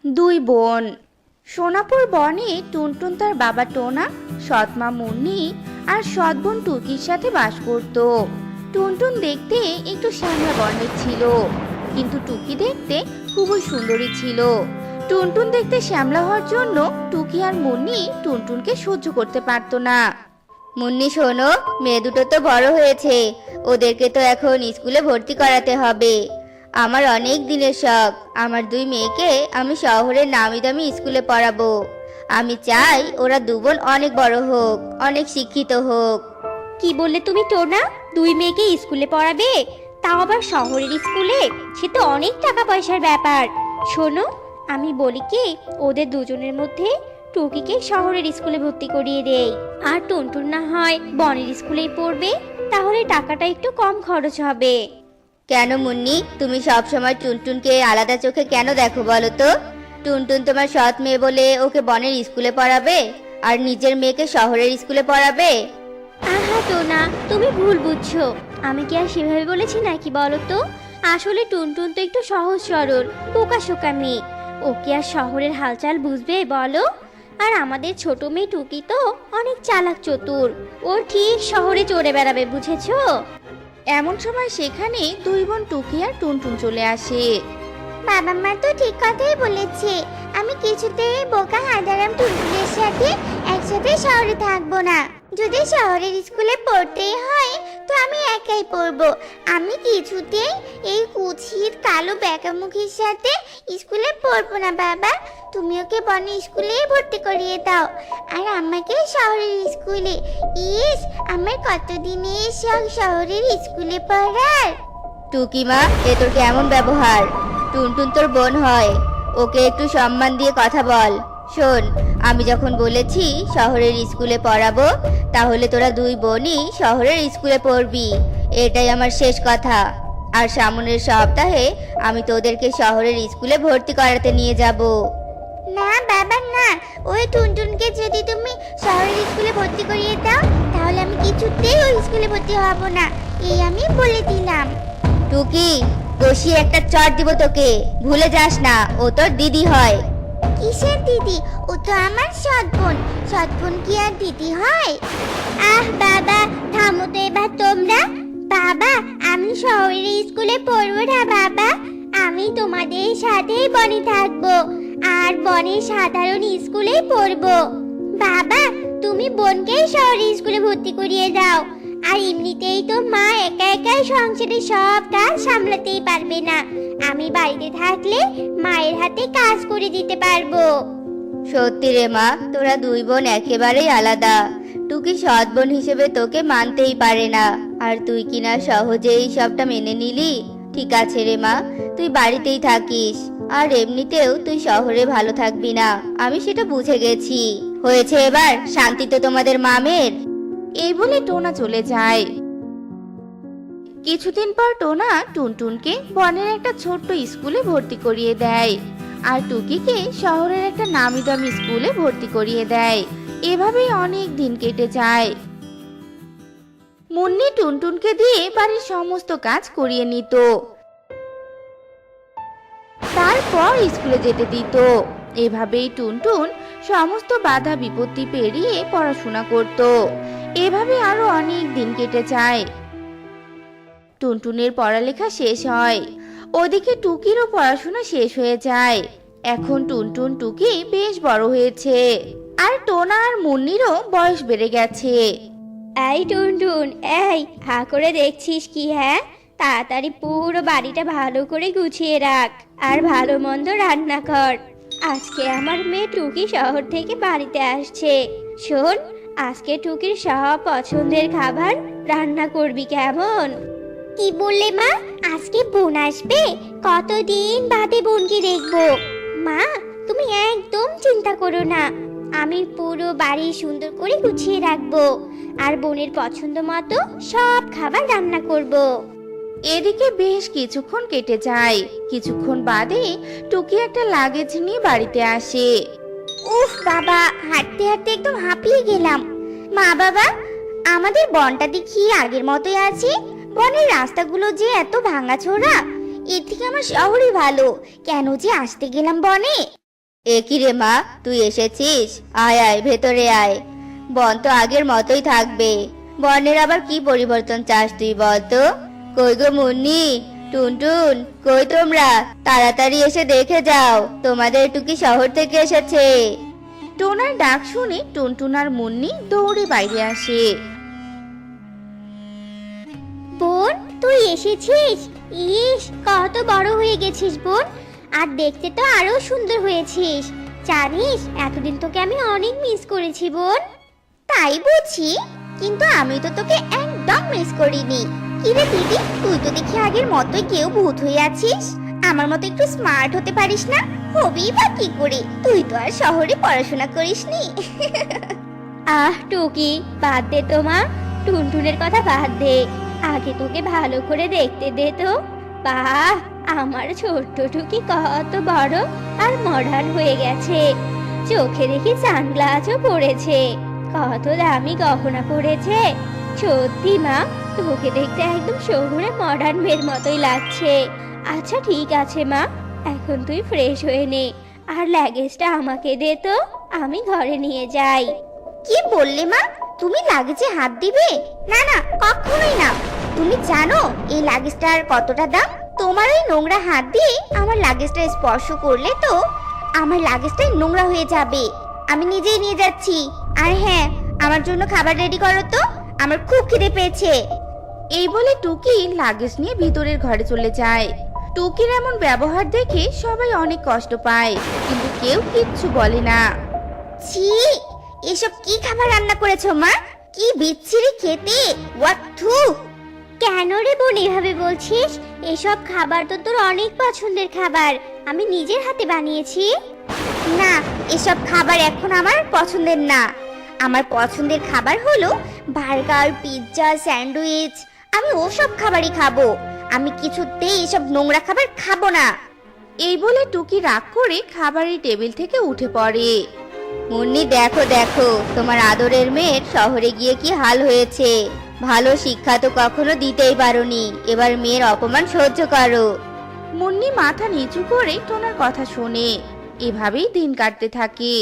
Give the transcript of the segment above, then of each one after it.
দুই বোন। সোনাপুর বনে টুনটুন তার বাবা টোনা, সৎমা মুন্নি আর সৎ বোন টুকির সাথে বাস করত। টুনটুন দেখতে একটু শ্যামলা বর্ণের ছিল, কিন্তু টুকি দেখতে খুবই সুন্দরী ছিল। টুনটুন দেখতে শ্যামলা হওয়ার জন্য টুকি আর মুন্নি টুনটুনকে সহ্য করতে পারতো না। মুন্নি শোনো, মেয়ে দুটো তো বড় হয়েছে, ওদেরকে তো এখন স্কুলে ভর্তি করাতে হবে। আমার অনেক দিনের শখ, আমার দুই মেয়েকে আমি শহরের নামি দামি স্কুলে পড়াবো। আমি চাই ওরা দুবোন অনেক বড় হোক, অনেক শিক্ষিত হোক। কি বললে তুমি টোনা? দুই মেয়েকে স্কুলে পড়াবে, তাও আবার শহরের স্কুলে? সে তো অনেক টাকা পয়সার ব্যাপার। শোনো, আমি বলি কি, ওদের দুজনের মধ্যে টুকিকে শহরের স্কুলে ভর্তি করিয়ে দেই, আর টুনটুন না হয় বনের স্কুলেই পড়বে, তাহলে টাকাটা একটু কম খরচ হবে। কেন মুন্নি, তুমি সব সময় টুনটুনকে আলাদা চোখে কেন দেখো বলো তো? টুনটুন তোমার সৎ মেয়ে বলে ওকে বনের স্কুলে পড়াবে, আর নিজের মেয়েকে শহরের স্কুলে পড়াবে? আহা টোনা, তুমি ভুল বুঝছো। আমি কি আর সেভাবে বলেছি নাকি বলো তো? আসলে টুনটুন তো একটু সহজ সরল বোকাশোকা মেয়ে, ও কি আর শহরের হালচাল বুঝবে বলো? আর আমাদের ছোট মেয়ে টুকি তো অনেক চালাক চতুর, ও ঠিক শহরে চড়ে বেড়াবে, বুঝেছো? এমন সময় সেখানে দুই বোন টুকি আর টুনটুন চলে আসে। বাবা মা তো ঠিক কথাই বলেছে, আমি কিছুতেই বোকা হাঁদারাম টুনটুনের সাথে একসাথে শহরে থাকবো না। যদি শহরের স্কুলে পড়তেই হয় তো আমি একাই পড়বো। আমি কিছুতেই এই কুৎসিত কালো বেকামুখীর সাথে স্কুলে পড়বো না। বাবা, তুমি ওকে বনের স্কুলেই ভর্তি করিয়ে দাও, আর আমাকে শহরের স্কুলে। ইস, আমার কতদিনের শখ শহরের স্কুলে পড়ার। টুকি মা, এ তোর কেমন ব্যবহার? টুনটুন তোর বোন হয়, ওকে একটু সম্মান দিয়ে কথা বল। শোন, আমি যখন বলেছি শহরের স্কুলে পড়াবো, তাহলে তোরা দুই বোনই শহরের স্কুলে পড়বি, এটাই আমার শেষ কথা। আর সামনের সপ্তাহে আমি তোদেরকে শহরের স্কুলে ভর্তি করাতে নিয়ে যাব। না বাবা না, ওই টুনটুনকে যদি তুমি শহরের স্কুলে ভর্তি করিয়ে দাও, তাহলে আমি কিছুতেই ওই স্কুলে ভর্তি হব না, এই আমি বলে দিলাম। টুকি, কষিয়ে একটা চড় দিব তোকে, ভুলে যাস না ও তোর দিদি হয়। কিসের দিদি? ও তো আমার সৎ বোন। সৎ বোন কি আর দিদি হয়? আহ বাবা, থামো তো এবার তোমরা। বাবা, আমি শহরের স্কুলে পড়বো না বাবা, আমি তোমাদের সাথেই বনে থাকবো, আর বনের সাধারণ স্কুলেই পড়বো। বাবা, তুমি বোনকে শহরের স্কুলে ভর্তি করিয়ে দাও, আর এমনিতেই তো মা একা একাই সংসারের সব কাজ সামলাতেই পারবে না, আমি বাড়িতে থাকলে মায়ের হাতে কাজ করে দিতে পারবো। সত্যি রে মা, তোরা দুই বোন একেবারেই আলাদা। টুকি সৎ বোন হিসেবে তোকে মানতেই পারে না, আর তুই কিনা সহজেই সবটা মেনে নিলি। ঠিক আছে রে মা, তুই বাড়িতেই থাকিস, আর এমনিতেও তুই শহরে ভালো থাকবি না, আমি সেটা বুঝে গেছি। হয়েছে এবার, শান্তি তো তোমাদের মামের। এই বলে টোনা চলে যায়। কিছুদিন পর টোনা টুনটুনকে বনের একটা ছোট্ট স্কুলে ভর্তি করিয়ে দেয়, আর টুকিকে শহরের একটা নামি দামি স্কুলে ভর্তি করিয়ে দেয়। এভাবেই অনেক দিন কেটে যায়। মুন্নি টুনটুনকে দিয়ে বাড়ির সমস্ত কাজ করিয়ে নিত, তারপর স্কুলে যেতে দিত। এভাবেই টুনটুন সমস্ত বাধা বিপত্তি পেরিয়ে পড়াশোনা করত। এভাবে আরো অনেক দিন কেটে যায়। টুনটুনের পড়ালেখা শেষ হয়, ওদিকে টুকিরও পড়াশোনা শেষ হয়ে যায়। এখন টুনটুন টুকি বেশ বড় হয়েছে, আর টোনা আর মুন্নিরও বয়স বেড়ে গেছে। এই টুনটুন, এই হা করে দেখছিস কি? হ্যাঁ, তাড়াতাড়ি পুরো বাড়িটা ভালো করে গুছিয়ে রাখ, আর ভালো মন্দ রান্না কর। আজকে আমার মেয়ে টুকি শহর থেকে বাড়িতে আসছে। শোন, আজকে টুকির সব পছন্দের খাবার রান্না করবি, কেমন? কি বললে মা? আজকে বোন আসবে? কতদিন বাদে বোনকে দেখবো। মা, তুমি একদম চিন্তা করো না, আমি পুরো বাড়ি সুন্দর করে গুছিয়ে রাখবো, আর বোনের পছন্দ মতো সব খাবার রান্না করব। এদিকে বেশ কিছুক্ষণ কেটে যায়। কিছুক্ষণ বাদে টুকি একটা লাগেজ নিয়ে বাড়িতে আসে। উফ বাবা, হাঁটতে হাঁটতে একদম হাঁপিয়ে গেলাম। মা বাবা, আমাদের বনটা দেখি আগের মতোই আছে, বনের রাস্তাগুলো যে এত ভাঙাচোরা, এর থেকে আমার শহরই ভালো। কেন যে আসতে গেলাম বনে। এ কি রে মা, তুই এসেছিস? আয় আয়, ভেতরে আয়। বন তো আগের মতোই থাকবে, বনের আবার কি পরিবর্তন চাস তুই বল তো? কই গো মুন্নি, টুনটুন, কই তোমরা? তাড়াতাড়ি এসে দেখে যাও, তোমাদের টুকি শহর থেকে এসেছে। টোনার ডাক শুনে টুনটুন আর মুন্নি দৌড়ে বাইরে আসে। বোন, তুই এসেছিস? ইস, কত বড় হয়ে গেছিস বোন। আর দেখতে তো আরো সুন্দর হয়েছিস। জানিস, এতদিন তোকে আমি অনেক মিস করেছি বোন। তাই বুঝি, কিন্তু আমি তো তোকে একদম মিস করিনি। কিরে দিদি, তুই তো দেখি আগের মতোই কেউ ভূত হয়ে আছিস। আমার মতো একটু স্মার্ট হতে পারিস না? হবি বা কি করে, তুই তো আর শহরে পড়াশোনা করিসনি। আহ টুকি, বাদ দে তো মা, টুনটুনের কথা বাদ দে। আগে তোকে ভালো করে দেখতে দে তো। বাহ, আমার ছোট্ট টুকি কত বড় আর মডার্ন হয়ে গেছে। চোখে দেখি সানগ্লাসও পড়েছে, কত দামি গহনা পড়েছে। সত্যি মা, তোকে দেখতে একদম শহুরে মডার্ন মেয়ের মতোই লাগছে। আচ্ছা ঠিক আছে মা, এখন তুই ফ্রেশ হয়ে নে, আর লাগেজটা আমাকে দে তো, আমি ঘরে নিয়ে যাই। কি বললে মা? তুমি লাগেজে হাত দিবে? না না, কখনোই না। তুমি জানো এই লাগেজটার কতটা দাম? তোমার ওই নোংরা হাত দিয়ে আমার লাগেজটা স্পর্শ করলে তো আমার লাগেজটাই নোংরা হয়ে যাবে। আমি নিজেই নিয়ে যাচ্ছি। আর হ্যাঁ, আমার জন্য খাবার রেডি করো তো, আমার খুব খিদে পেয়েছে। এই বলে টুকি লাগেজ নিয়ে ভিতরের ঘরে চলে যায়। টুকির এমন ব্যবহার দেখে সবাই অনেক কষ্ট পায়, কিন্তু কেউ কিচ্ছু বলে না। ছি, এসব কি খাবার রান্না করেছো মা? কি বিচ্ছিরি খেতে, ওয়াথু। কেন রে বোন এভাবে বলছিস? এসব খাবার তো তোর অনেক পছন্দের খাবার, আমি নিজের হাতে বানিয়েছি। না, এসব খাবার এখন আমার পছন্দের না। আমার পছন্দের খাবার হলো বার্গার, পিৎজা, স্যান্ডউইচ। আমি ওসব খাবারই খাবো। আমি কিছুতেই এসব নোংরা খাবার খাবো না। এই বলে টুকি রাগ করে খাবারের টেবিল থেকে উঠে পড়ে। মুন্নি, দেখো দেখো, তোমার আদরের মেয়ের শহরে গিয়ে কি হাল হয়েছে। ভালো শিক্ষা তো কখনো দিতেই পারোনি, এবার মেয়ের অপমান সহ্য করো। মুন্নি মাথা নিচু করে টোনার কথা শোনে। এভাবেই দিন কাটতে থাকে।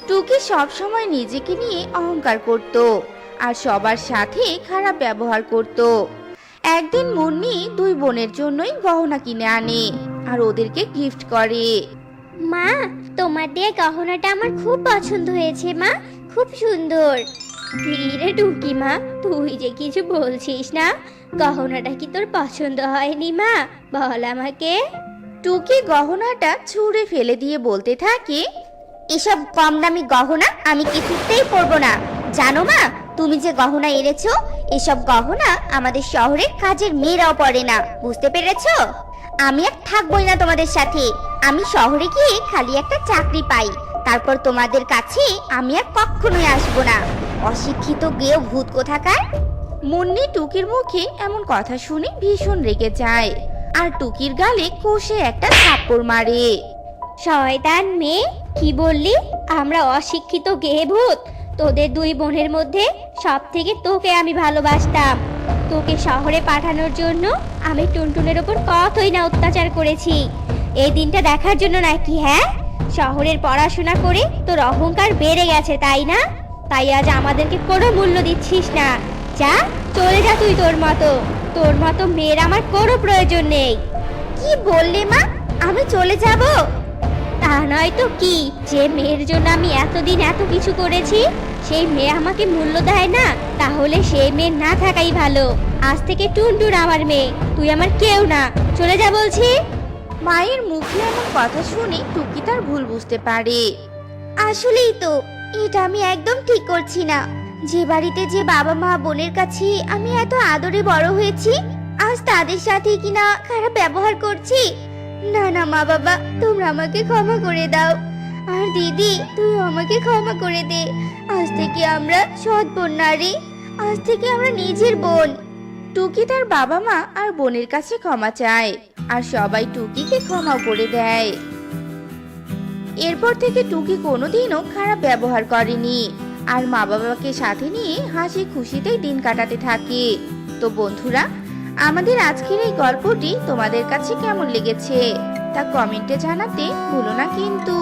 টুকি সব সময় নিজেকে নিয়ে অহংকার করত আর সবার সাথে খারাপ ব্যবহার করত। একদিন মুন্নি দুই বোনের জন্যই গহনা কিনে আনে আর ওদেরকে গিফট করে। মা, তোমার দেয়া গহনাটা আমার খুব পছন্দ হয়েছে মা, খুব সুন্দর। ধীরে টুকি মা, তুই যে কিছু বলছিস না, গহনাটা কি তোর পছন্দ হয়নি মা? বল আমাকে। টুকি গহনাটা ছুঁড়ে ফেলে দিয়ে বলতে থাকে, এসব কম দামি গহনা আমি কিছুতেই পরবো না। জানো মা, তুমি যে গহনা এনেছো, এসব গহনা আমাদের শহরের কাজের মেয়েরাও পরে না, বুঝতে পেরেছো? আমি আর থাকবোই না তোমাদের সাথে। আমি শহরে গিয়ে খালি একটা চাকরি পাই, তারপর তোমাদের কাছে আমি আর কখনোই আসবো না। অশিক্ষিত গেও ভূত কোথাকার। মুন্নি টুকির মুখে এমন কথা শুনে ভীষণ রেগে যায় আর টুকির গালে কষে একটা থাপ্পড় মারে। শয়তান মেয়ে, কি বললি? আমরা অশিক্ষিত গেয়ে ভূত? তোদের দুই বোনের মধ্যে সব থেকে তোকে আমি ভালোবাসতাম। তোকে শহরে পাঠানোর জন্য আমি টুনটুনের ওপর কতই না অত্যাচার করেছি, এই দিনটা দেখার জন্য নাকি? হ্যাঁ, শহরের পড়াশোনা করে তোর অহংকার বেড়ে গেছে তাই না? তাই আজ আমাদেরকে কোনো মূল্য দিচ্ছিস না। যা, চলে যা তুই তোর মতো মেয়ের আমার কোনো প্রয়োজন নেই। কি বললে মা? আমি চলে যাব? তা নয় তো কি, যে মেয়ের জন্য আমি এতদিন এত কিছু করেছি সেই মেয়ে আমাকে মূল্য দেয় না, তাহলে সেই মেয়ে না থাকাই ভালো। আজ থেকে টুনটুন আমার মেয়ে, তুই আমার কেউ না। চলে যা বলছি। মায়ের মুখে এমন কথা শুনে টুকি তার ভুল বুঝতে পারে। আসলেই তো, এটা আমি একদম ঠিক করছি না। যে বাড়িতে যে বাবা মা বোনের কাছে আমি এত আদরে বড় হয়েছি, আজ তাদের সাথে কিনা খারাপ ব্যবহার করছি। না না মা বাবা, তোমরা আমাকে ক্ষমা করে দাও। আর দিদি, তুই আমাকে ক্ষমা করে দে। আজ থেকে আমরা সৎ বোন নারী, আজ থেকে আমরা নিজের বোন। টুকি তার বাবা মা আর বোনের কাছে ক্ষমা চায় আর সবাই টুকিকে ক্ষমা করে দেয়। এরপর থেকে টুকি কোনোদিনও খারাপ ব্যবহার করেনি আর মা বাবাকে সাথে নিয়ে হাসি খুশিতেই দিন কাটাতে থাকে। তো বন্ধুরা, আমাদের আজকের এই গল্পটি তোমাদের কাছে কেমন লেগেছে তা কমেন্টে জানাতে ভুলো না কিন্তু।